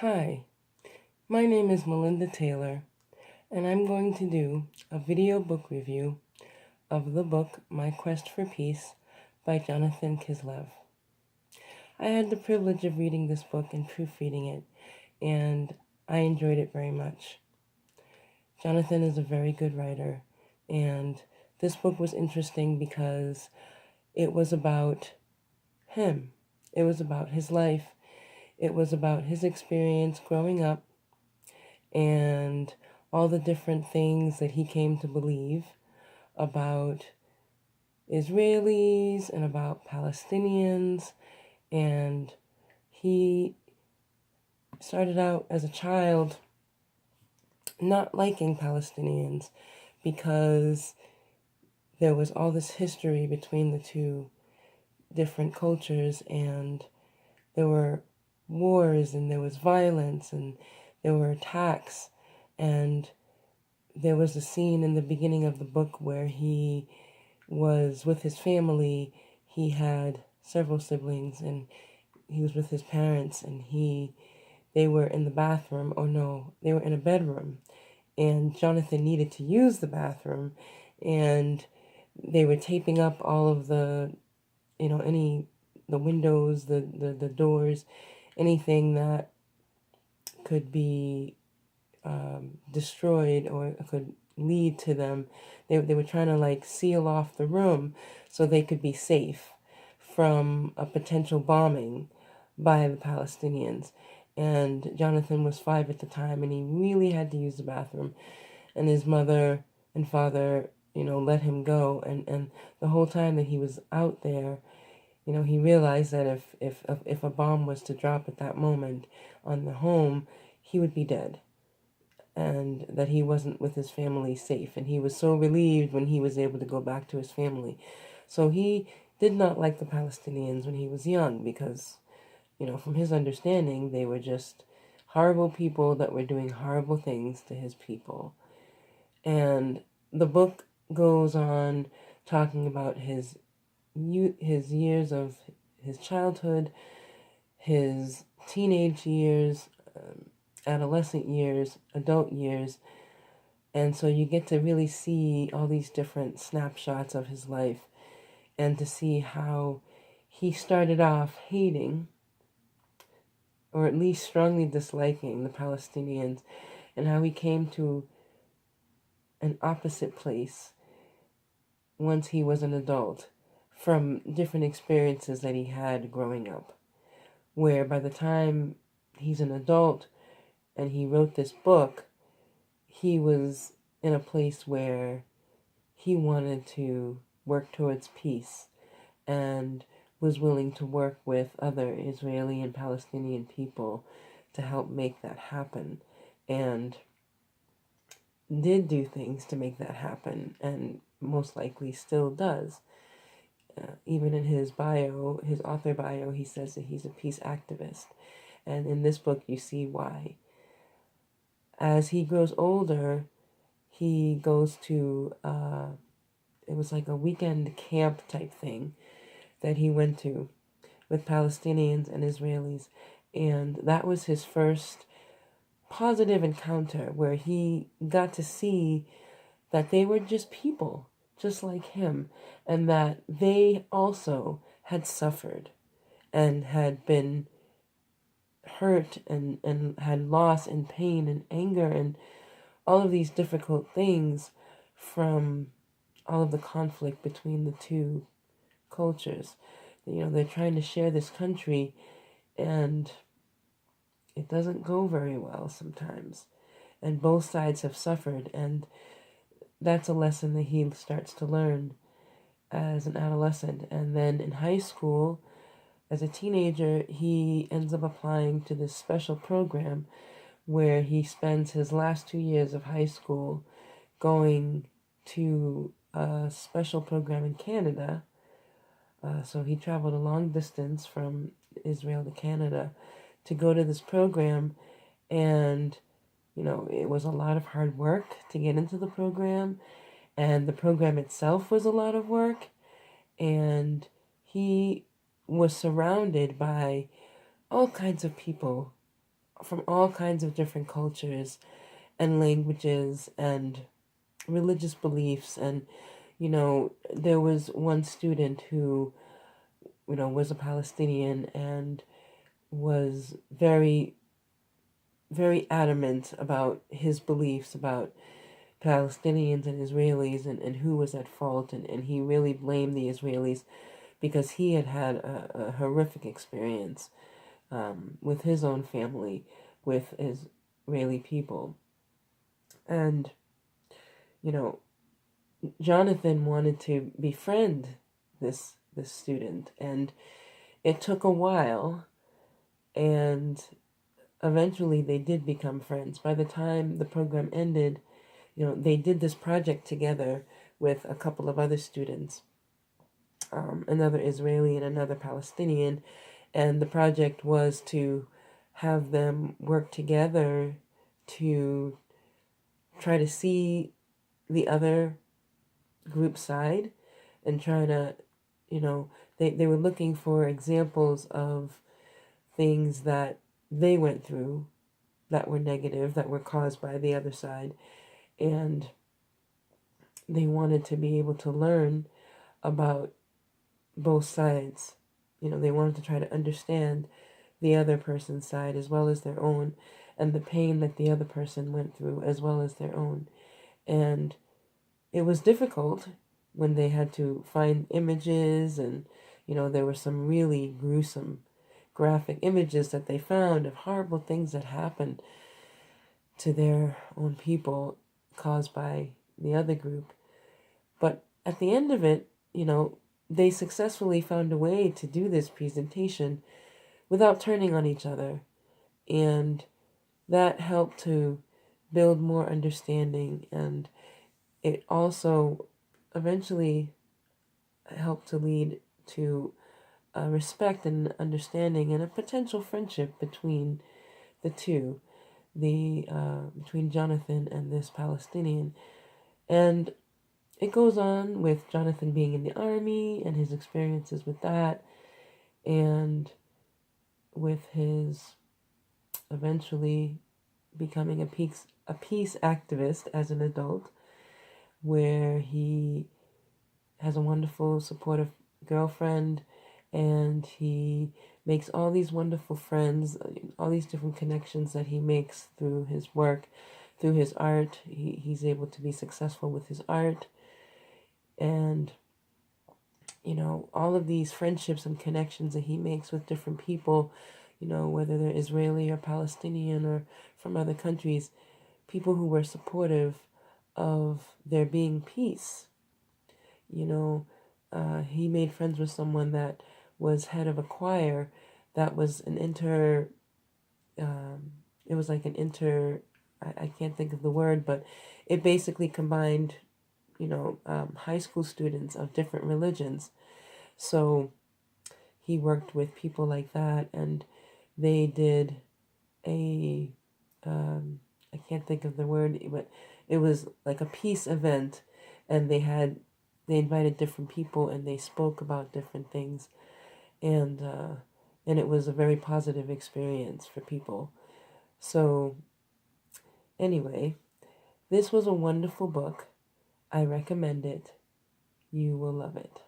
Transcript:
Hi, my name is Melinda Taylor, and I'm going to do a video book review of the book My Quest for Peace by Jonathan Kislev. I had the privilege of reading this book and proofreading it, and I enjoyed it very much. Jonathan is a very good writer, and this book was interesting because it was about him. It was about his life. It was about his experience growing up and all the different things that he came to believe about Israelis and about Palestinians. And he started out as a child not liking Palestinians because there was all this history between the two different cultures, and there were wars and there was violence and there were attacks. And there was a scene in the beginning of the book where he was with his family. He had several siblings, and he was with his parents, and they were in the bathroom, or no, they were in a bedroom, and Jonathan needed to use the bathroom, and they were taping up all of the, the windows, the doors, anything that could be destroyed or could lead to them. They were trying to seal off the room so they could be safe from a potential bombing by the Palestinians. And Jonathan was 5 at the time, and he really had to use the bathroom. And his mother and father, let him go. And the whole time that he was out there, he realized that if a bomb was to drop at that moment on the home, he would be dead, and that he wasn't with his family safe. And he was so relieved when he was able to go back to his family. So he did not like the Palestinians when he was young because, from his understanding, they were just horrible people that were doing horrible things to his people. And the book goes on talking about his years of his childhood, his teenage years, adolescent years, adult years. And so you get to really see all these different snapshots of his life, and to see how he started off hating, or at least strongly disliking, the Palestinians, and how he came to an opposite place once he was an adult from different experiences that he had growing up, where by the time he's an adult and he wrote this book, he was in a place where he wanted to work towards peace and was willing to work with other Israeli and Palestinian people to help make that happen, and did do things to make that happen, and most likely still does. Even in his bio, his author bio, he says that he's a peace activist. And in this book, you see why. As he grows older, he goes to, it was like a weekend camp type thing that he went to with Palestinians and Israelis. And that was his first positive encounter, where he got to see that they were just people, just like him, and that they also had suffered and had been hurt and had loss and pain and anger and all of these difficult things from all of the conflict between the two cultures. They're trying to share this country, and it doesn't go very well sometimes. And both sides have suffered, and that's a lesson that he starts to learn as an adolescent. And then in high school, as a teenager, he ends up applying to this special program where he spends his last 2 years of high school going to a special program in Canada. So he traveled a long distance from Israel to Canada to go to this program. And, it was a lot of hard work to get into the program. And the program itself was a lot of work. And he was surrounded by all kinds of people, from all kinds of different cultures and languages and religious beliefs. And there was one student who was a Palestinian and was very, very adamant about his beliefs about Palestinians and Israelis, and who was at fault. And he really blamed the Israelis because he had had a horrific experience with his own family, with Israeli people. And, you know, Jonathan wanted to befriend this student, and it took a while, and eventually they did become friends. By the time the program ended, they did this project together with a couple of other students, another Israeli and another Palestinian, and the project was to have them work together to try to see the other group side and try to, they were looking for examples of things that they went through that were negative, that were caused by the other side. And they wanted to be able to learn about both sides. They wanted to try to understand the other person's side as well as their own, and the pain that the other person went through as well as their own. And it was difficult when they had to find images, and there were some really gruesome graphic images that they found of horrible things that happened to their own people caused by the other group. But at the end of it, they successfully found a way to do this presentation without turning on each other. And that helped to build more understanding, and it also eventually helped to lead to respect and understanding and a potential friendship between the two, between Jonathan and this Palestinian. And it goes on with Jonathan being in the army and his experiences with that, and with his eventually becoming a peace activist as an adult, where he has a wonderful, supportive girlfriend, and he makes all these wonderful friends, all these different connections that he makes through his work, through his art. He's able to be successful with his art. And, all of these friendships and connections that he makes with different people, whether they're Israeli or Palestinian or from other countries, people who were supportive of there being peace. He made friends with someone that was head of a choir that was it was like I can't think of the word, but it basically combined, high school students of different religions. So he worked with people like that, and they did I can't think of the word, but it was like a peace event, and they invited different people, and they spoke about different things, and it was a very positive experience for people. So anyway, this was a wonderful book. I recommend it. You will love it.